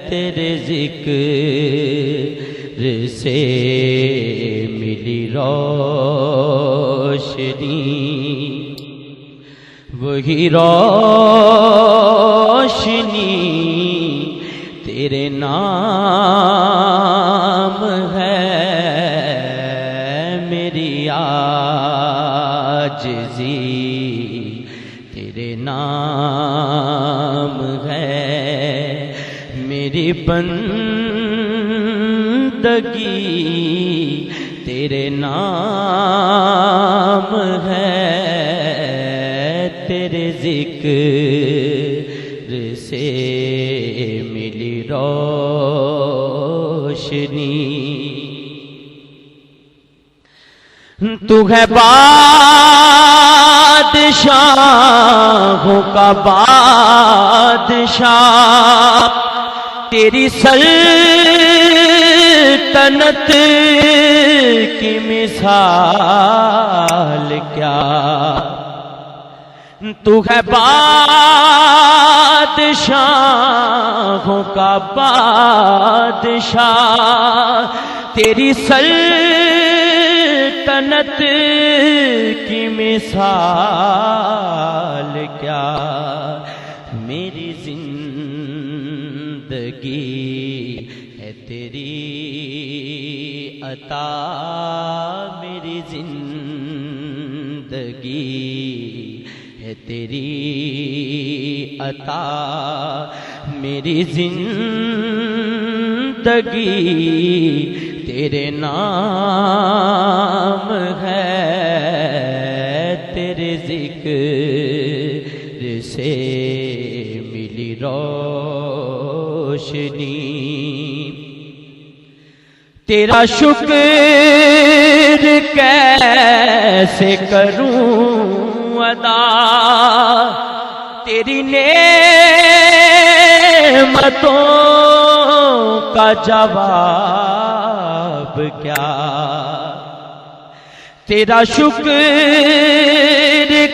تیرے ذکر سے ملی روشنی، وہی روشنی تیرے نام ہے، میری عاجزی تیرے نام ہے، میری بندگی تیرے نام ہے، تیرے ذکر سے ملی روشنی۔ تو ہے بادشاہوں کا بادشاہ، تیری سلطنت کی مثال کیا، تو ہے بادشاہوں کا بادشاہ، تیری سلطنت کی مثال کیا، میری زندگی ہے تیری عطا، میری زندگی ہے تیری عطا، میری زندگی تیرے نام ہے، تیرے ذکر سے ملی روشنی، تیرا شکر کیسے کروں ادا، تیری نعمتوں کا جواب کیا، تیرا شکر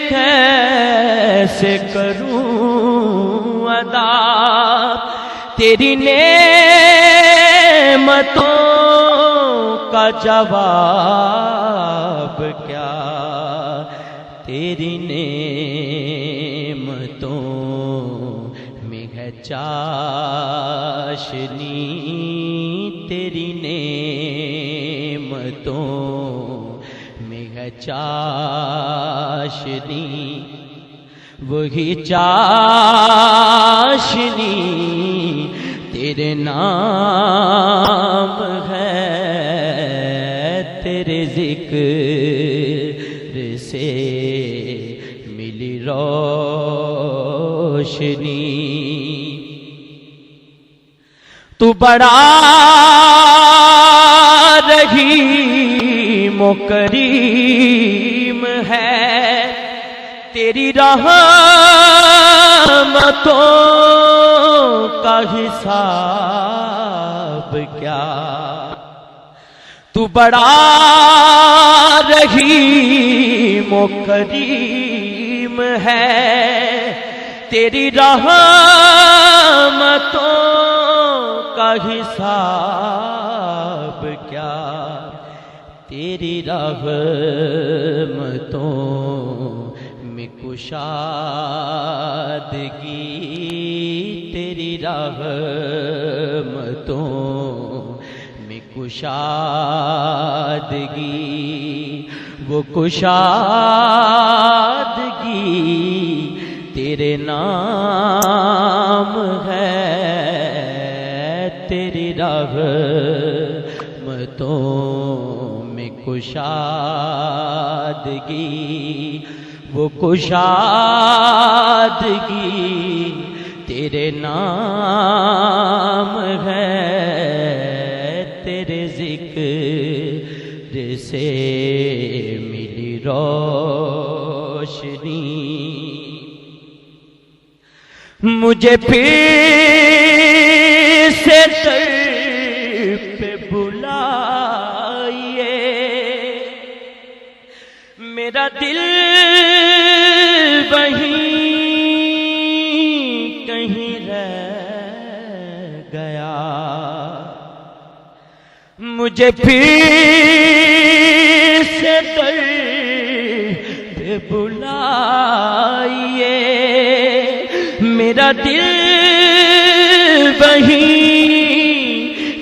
کیسے کروں ادا، تیری نعمتوں کا جواب کیا، تیری نعمتوں میں ہے چاشنی، تیری نعمتوں میں ہے چاشنی، وہی چاشنی تیرے نام ہے، تیرے ذکر سے ملی روشنی، تو بڑا رحیم و کریم ہے، تیری رحمتوں کا حساب کیا، تو بڑا رحیم و کریم ہے، تیری رحمتوں کا حساب کیا، تیری رحمتوں میں کشادگی، تیری رحمتوں میں کشادگی، وہ کشادگی تیرے نام ہے، تیری رحمتوں میں کشادگی، وہ کشادگی تیرے نام ہے، تیرے ذکر سے ملی روشنی، مجھے پھر سے طرف بلائیے، میرا دل وہیں کہیں رہ گیا، مجھے پھر سے در پہ بلائیے، میرا دل وہیں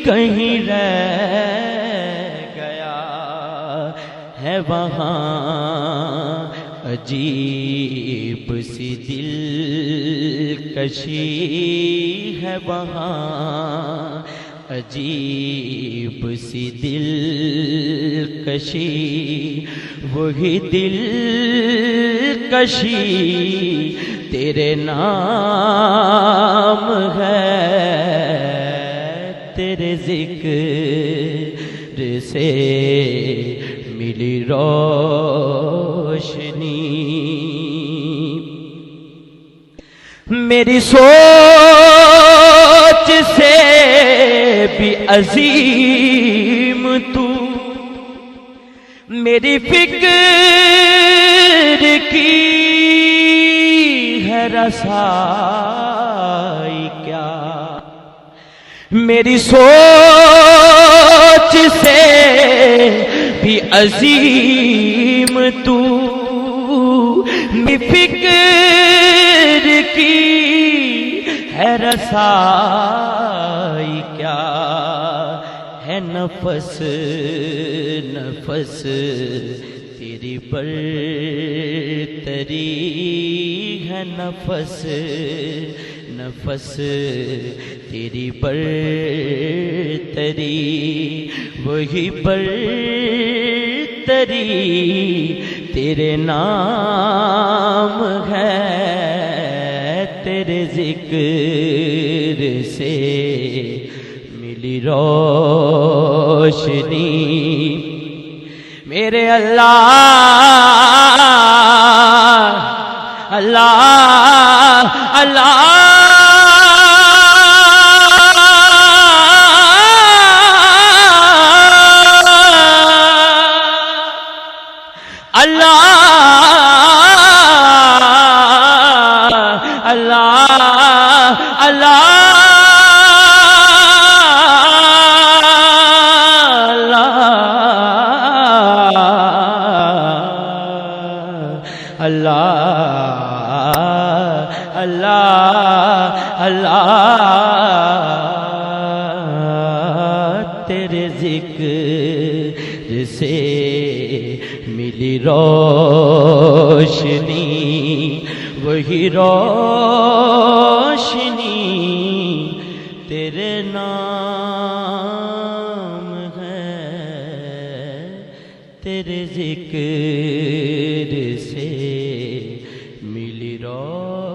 کہیں رہ گیا ہے، وہاں عجیب سی دل کشی ہے، وہاں عجیب سی دل کشی، وہی دل کشی تیرے نام ہے، تیرے ذکر سے ملی روشنی، میری سوچ سے بھی عظیم تو، میری فکر کی ہے رسائی کیا، میری سوچ سے بھی عظیم تو، میری فکر کی ہے رسائی کیا، ہے نفس نفس تیری برتری ہے، نفس نفس تیری برتری، وہی برتری تیرے نام ہے، تیرے ذکر سے ملی روشنی، میرے اللہ اللہ اللہ تیرے ذکر سے ملی روشنی، وہی روشنی تیرے نام ہے، تیرے ذکر سے ملی روشنی۔